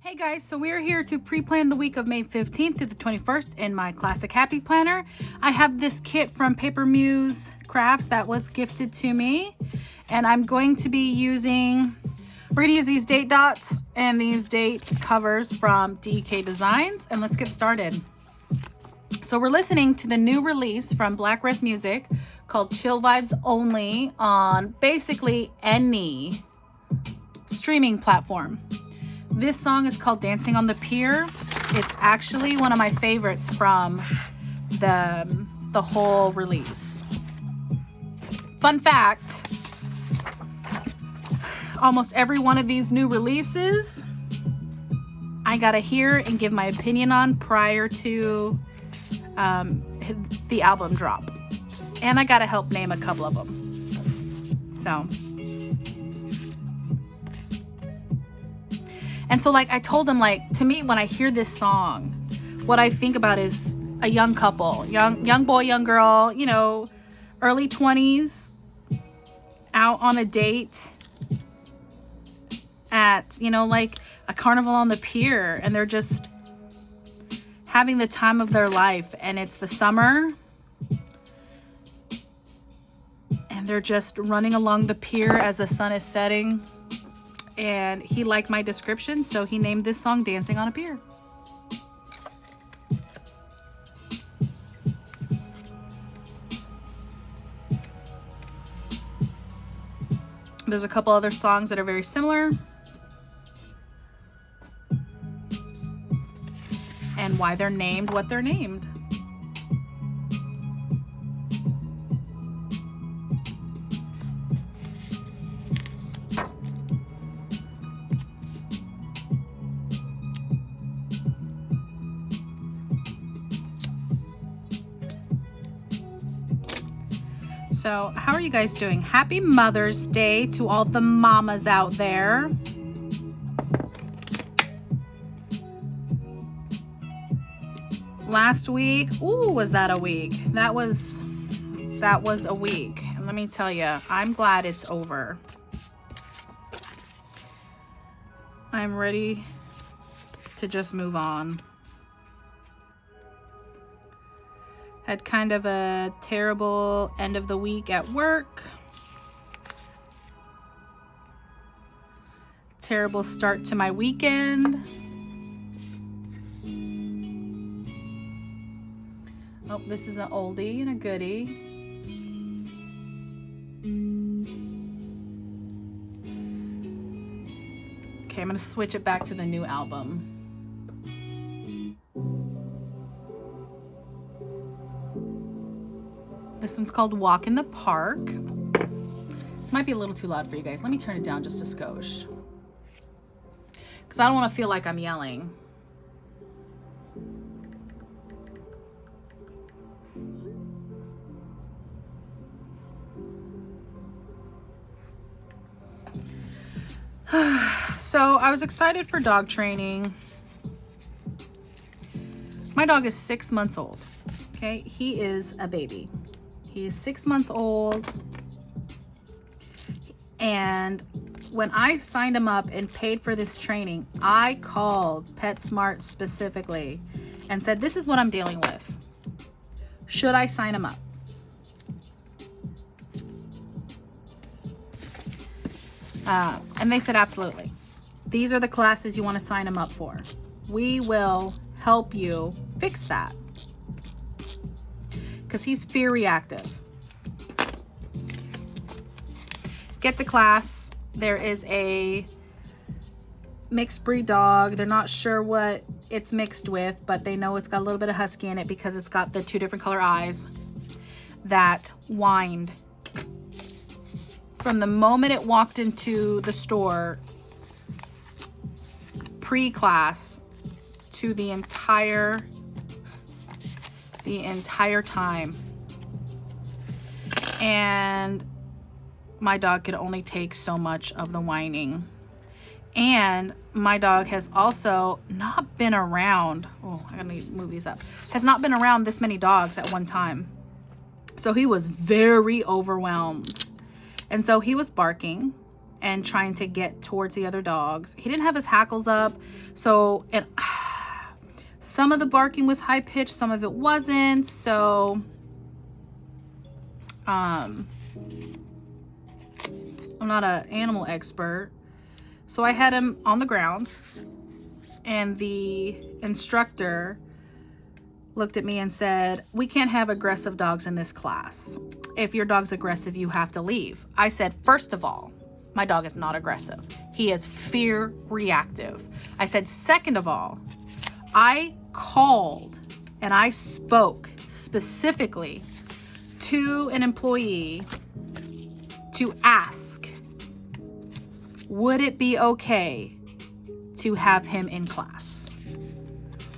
Hey guys, so we're here to pre-plan the week of May 15th through the 21st in my Classic Happy Planner. I have this kit from Paper Muse Crafts that was gifted to me, and I'm going to be using, we're gonna use these date dots and these date covers from DK Designs, and let's get started. So we're listening to the new release from Black Wreath Music called Chill Vibes Only on basically any streaming platform. This song is called Dancing on the Pier. It's actually one of my favorites from the whole release. Fun fact, almost every one of these new releases I gotta hear and give my opinion on prior to the album drop. And I gotta help name a couple of them. So... And so, like, I told him, like, to me, when I hear this song, what I think about is a young couple, young boy, young girl, you know, early 20s, out on a date at, you know, like a carnival on the pier, and they're just having the time of their life, and it's the summer, and they're just running along the pier as the sun is setting. And he liked my description, so he named this song Dancing on a Pier. There's a couple other songs that are very similar. And why they're named what they're named. So, how are you guys doing? Happy Mother's Day to all the mamas out there. Last week, ooh, was that a week? That was a week. And let me tell you, I'm glad it's over. I'm ready to just move on. Had kind of a terrible end of the week at work. Terrible start to my weekend. Oh, this is an oldie and a goodie. Okay, I'm gonna switch it back to the new album. This one's called Walk in the Park. This might be a little too loud for you guys. Let me turn it down just a skosh. Because I don't want to feel like I'm yelling. So I was excited for dog training. My dog is 6 months old. Okay, he is a baby. He is 6 months old, and when I signed him up and paid for this training, I called PetSmart specifically and said, this is what I'm dealing with. Should I sign him up? And they said, absolutely. These are the classes you want to sign him up for. We will help you fix that. Because he's fear reactive. Get to class. There is a mixed breed dog. They're not sure what it's mixed with, but they know it's got a little bit of husky in it because it's got the 2 different color eyes that whined. From the moment it walked into the store, pre-class, to the entire time. And my dog could only take so much of the whining. And my dog has also not been around, oh, I gotta move these up, has not been around this many dogs at one time. So he was very overwhelmed. And so he was barking and trying to get towards the other dogs. He didn't have his hackles up, so some of the barking was high pitched, some of it wasn't. So I'm not an animal expert. So I had him on the ground, and the instructor looked at me and said, "We can't have aggressive dogs in this class. If your dog's aggressive, you have to leave." I said, "First of all, my dog is not aggressive. He is fear reactive." I said, "Second of all, I called and I spoke specifically to an employee to ask, would it be okay to have him in class?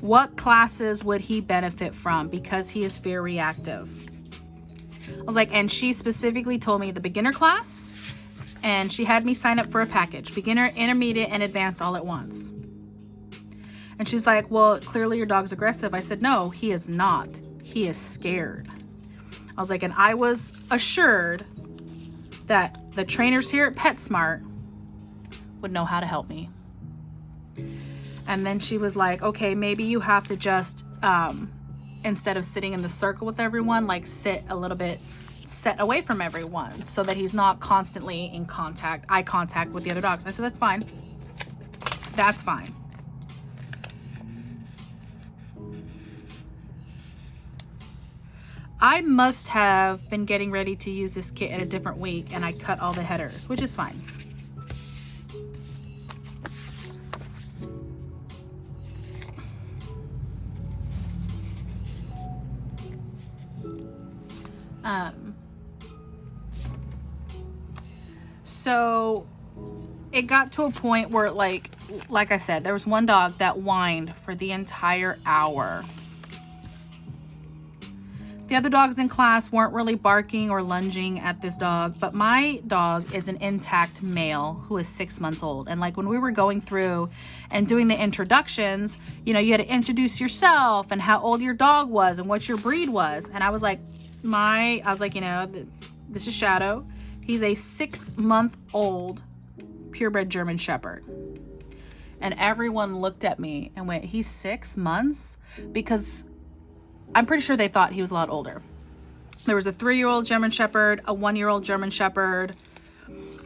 What classes would he benefit from because he is fear reactive?" I was like, and she specifically told me the beginner class, and she had me sign up for a package, beginner, intermediate, and advanced all at once. And she's like, "Well, clearly your dog's aggressive." I said, "No, he is not. He is scared." I was like, and I was assured that the trainers here at PetSmart would know how to help me. And then she was like, "Okay, maybe you have to just, instead of sitting in the circle with everyone, like sit a little bit set away from everyone so that he's not constantly in eye contact with the other dogs." I said, "That's fine. That's fine." I must have been getting ready to use this kit in a different week, and I cut all the headers, which is fine. So it got to a point where, like I said, there was one dog that whined for the entire hour. The other dogs in class weren't really barking or lunging at this dog, but my dog is an intact male who is 6 months old. And like when we were going through and doing the introductions, you had to introduce yourself and how old your dog was and what your breed was. And I was like, this is Shadow. He's a 6-month-old purebred German Shepherd. And everyone looked at me and went, "He's 6 months?" Because I'm pretty sure they thought he was a lot older. There was a 3-year-old German Shepherd, a 1-year-old German Shepherd,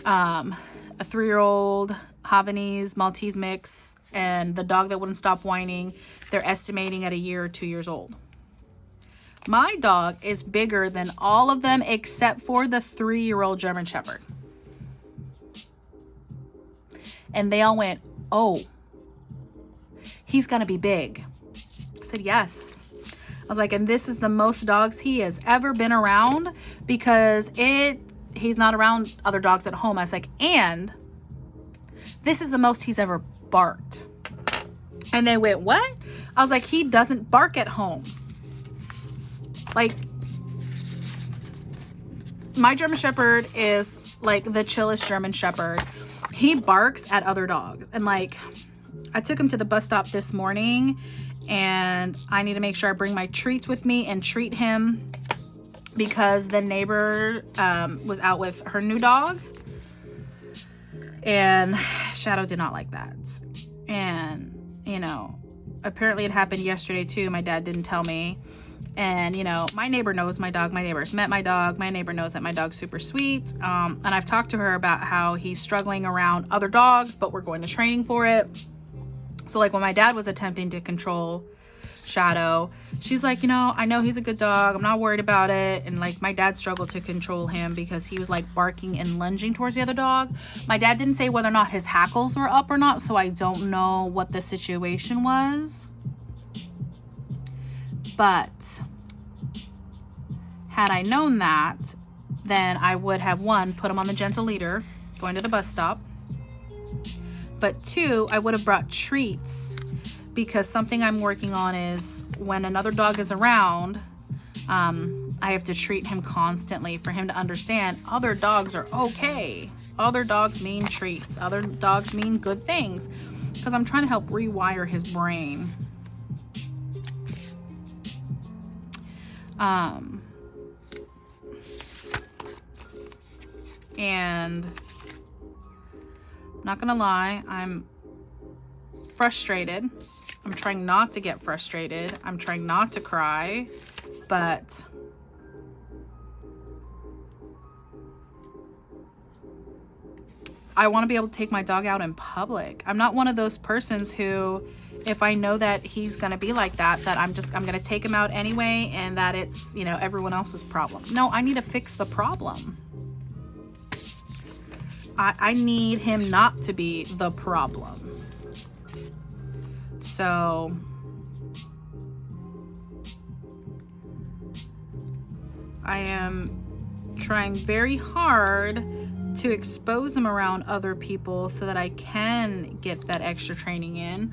a 3-year-old Havanese Maltese mix, and the dog that wouldn't stop whining. They're estimating at 1 year or 2 years old. My dog is bigger than all of them except for the 3-year-old German Shepherd. And they all went, "Oh, he's gonna be big." I said, "Yes." I was like, and this is the most dogs he has ever been around because he's not around other dogs at home. I was like, and this is the most he's ever barked. And they went, "What?" I was like, he doesn't bark at home. Like, my German Shepherd is like the chillest German Shepherd. He barks at other dogs. And like, I took him to the bus stop this morning, and I need to make sure I bring my treats with me and treat him because the neighbor was out with her new dog, and Shadow did not like that. And apparently it happened yesterday too. My dad didn't tell me. And my neighbor knows my dog. My neighbor's met my dog. My neighbor knows that my dog's super sweet. And I've talked to her about how he's struggling around other dogs, but we're going to training for it. So like when my dad was attempting to control Shadow, she's like, I know he's a good dog. I'm not worried about it. And like my dad struggled to control him because he was like barking and lunging towards the other dog. My dad didn't say whether or not his hackles were up or not, so I don't know what the situation was. But had I known that, then I would have, 1, put him on the gentle leader going to the bus stop. But 2, I would have brought treats, because something I'm working on is when another dog is around, I have to treat him constantly for him to understand other dogs are okay. Other dogs mean treats. Other dogs mean good things, because I'm trying to help rewire his brain. And Not gonna lie, I'm frustrated. I'm trying not to get frustrated. I'm trying not to cry, but I want to be able to take my dog out in public. I'm not one of those persons who, if I know that he's going to be like that, I'm going to take him out anyway, and that it's, you know, everyone else's problem. No, I need to fix the problem. I need him not to be the problem. So I am trying very hard to expose him around other people so that I can get that extra training in.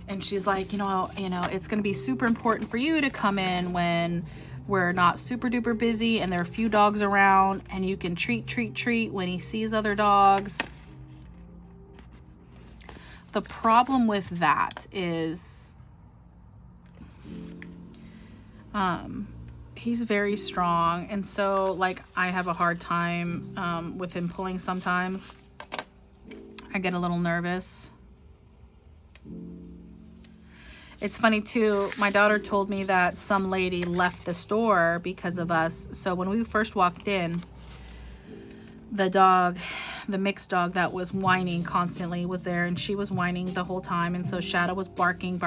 And she's like, you know, it's going to be super important for you to come in when we're not super duper busy and there are a few dogs around, and you can treat when he sees other dogs. The problem with that is he's very strong, and so like I have a hard time with him pulling sometimes. I get a little nervous. It's funny too, my daughter told me that some lady left the store because of us. So when we first walked in, the dog, the mixed dog that was whining constantly was there, and she was whining the whole time, and so Shadow was barking.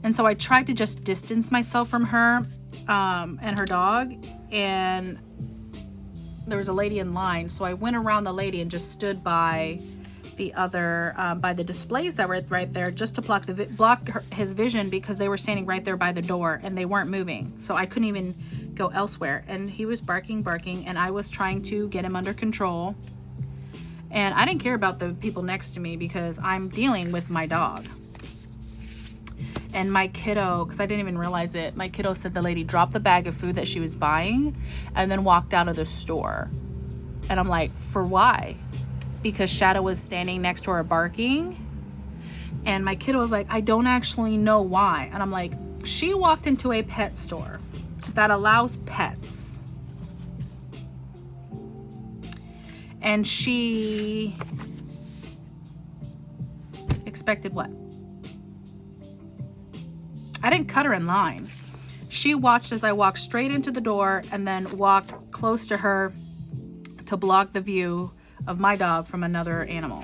And so I tried to just distance myself from her and her dog, and there was a lady in line, so I went around the lady and just stood by the other by the displays that were right there, just to block his vision, because they were standing right there by the door and they weren't moving, so I couldn't even go elsewhere. And he was barking, and I was trying to get him under control, and I didn't care about the people next to me because I'm dealing with my dog. And my kiddo, because I didn't even realize it, my kiddo said the lady dropped the bag of food that she was buying and then walked out of the store. And I'm like, for why? Because Shadow was standing next to her barking. And my kiddo was like, I don't actually know why. And I'm like, she walked into a pet store that allows pets, and she expected what? I didn't cut her in line. She watched as I walked straight into the door and then walked close to her to block the view of my dog from another animal.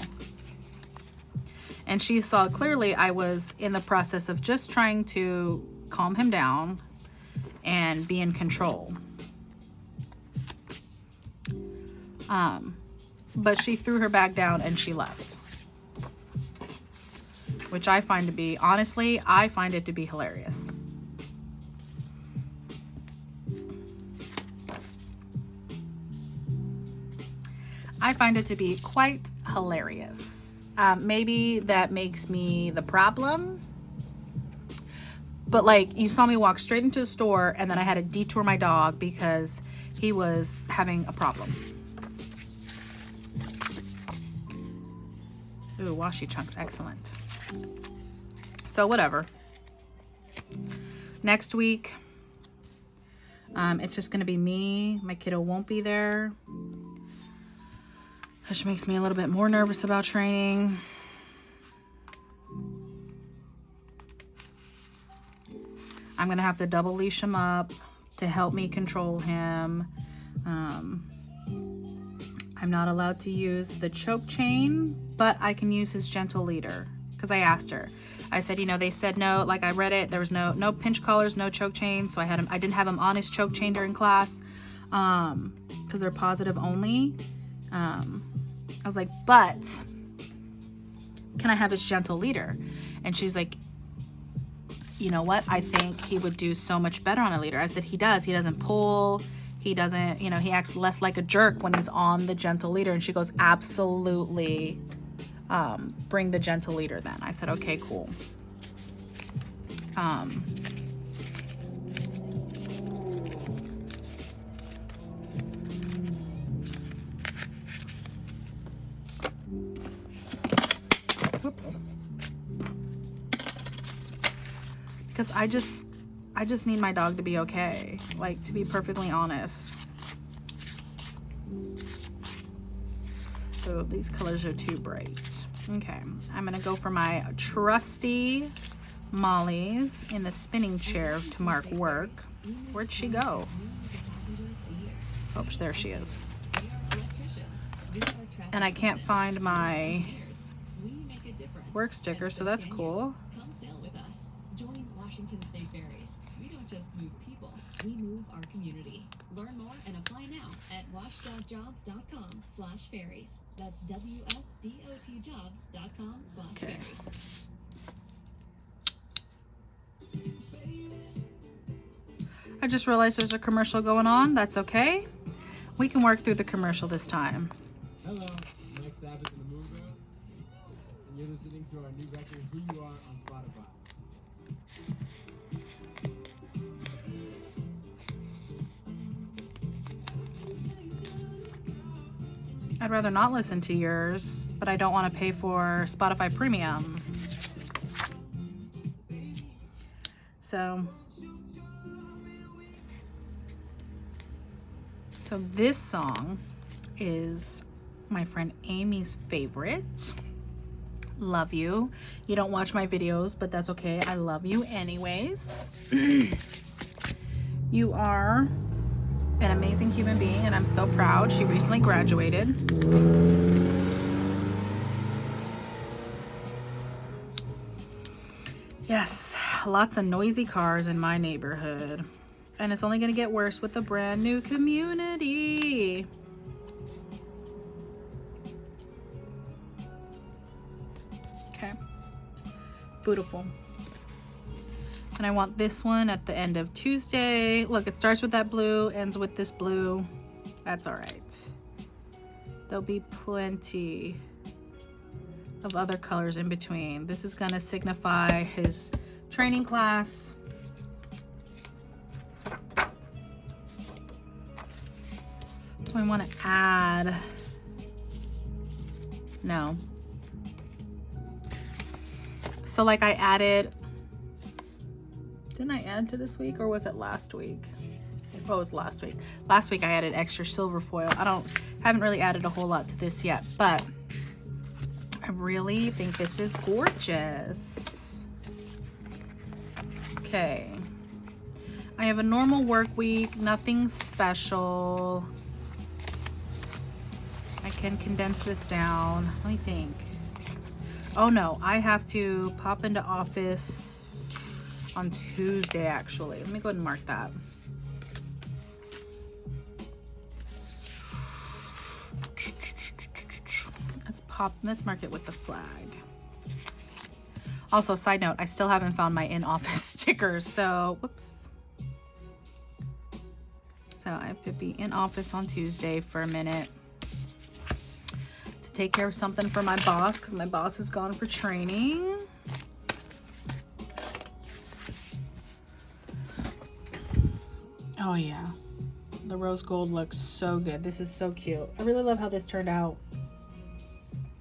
And she saw clearly I was in the process of just trying to calm him down and be in control. But she threw her bag down and she left. Which I find to be, honestly, I find it to be hilarious. I find it to be quite hilarious. Maybe that makes me the problem. But like, you saw me walk straight into the store, and then I had to detour my dog because he was having a problem. Ooh, washi chunks, excellent. So whatever. Next week, it's just gonna be me. My kiddo won't be there, which makes me a little bit more nervous about training. I'm gonna have to double leash him up to help me control him. I'm not allowed to use the choke chain, but I can use his gentle leader, because I asked her. I said, you know, they said no, like I read it, there was no pinch collars, no choke chain, so I didn't have him on his choke chain during class, because they're positive only. I was like, but can I have his gentle leader? And she's like, you know what? I think he would do so much better on a leader. I said, he does. He doesn't pull. He doesn't, you know, he acts less like a jerk when he's on the gentle leader. And she goes, absolutely. Bring the gentle leader then. I said, okay, cool. Whoops. Because I just need my dog to be okay, like, to be perfectly honest. So these colors are too bright. Okay, I'm gonna go for my trusty Molly's in the spinning chair to mark work. Where'd she go? Oh, there she is. And I can't find my work sticker, so that's cool. Come sail with us. Join Washington State Ferries. We don't just move people, we move our community. Learn more and apply now at watch.jobs.com/ferries. That's WSDOTjobs.com/ferries. I just realized there's a commercial going on. That's okay. We can work through the commercial this time. Hello, Mike Savage in the Moon Girls, and you're listening to our new record, Who You Are, on Spotify. I'd rather not listen to yours, but I don't want to pay for Spotify Premium. So this song is my friend Amy's favorite. Love you. You don't watch my videos, but that's okay. I love you anyways. You are an amazing human being, and I'm so proud. She recently graduated. Yes, lots of noisy cars in my neighborhood. And it's only going to get worse with the brand new community. Okay. Beautiful. And I want this one at the end of Tuesday. Look, it starts with that blue, ends with this blue. That's all right. There'll be plenty of other colors in between. This is going to signify his training class. Do I want to add? No. So like I added, didn't I add to this week, or was it last week? Oh, it was last week. Last week I added extra silver foil. Haven't really added a whole lot to this yet, but I really think this is gorgeous. Okay. I have a normal work week, nothing special. I can condense this down. Let me think. Oh no, I have to pop into office on Tuesday actually. Let me go ahead and mark that. Let's mark it with the flag. Also, side note, I still haven't found my in-office stickers, so whoops. So I have to be in office on Tuesday for a minute to take care of something for my boss, because my boss is gone for training. Oh yeah, the rose gold looks so good. This is so cute. I really love how this turned out.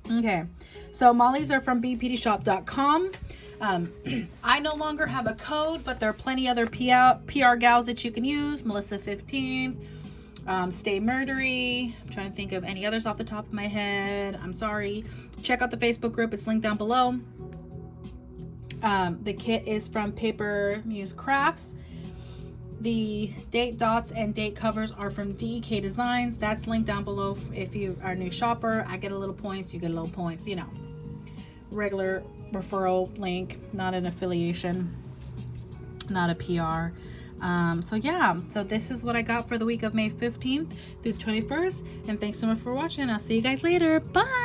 Okay, so Molly's are from bpdshop.com. I no longer have a code, but there are plenty other PR gals that you can use. Melissa 15, Stay Murdery. I'm trying to think of any others off the top of my head. I'm sorry. Check out the Facebook group. It's linked down below. The kit is from Paper Muse Crafts. The date dots and date covers are from DEK Designs. That's linked down below. If you are a new shopper, I get a little points, you get a little points, you know. Regular referral link, not an affiliation, not a PR. So yeah, so this is what I got for the week of May 15th through the 21st. And thanks so much for watching. I'll see you guys later. Bye.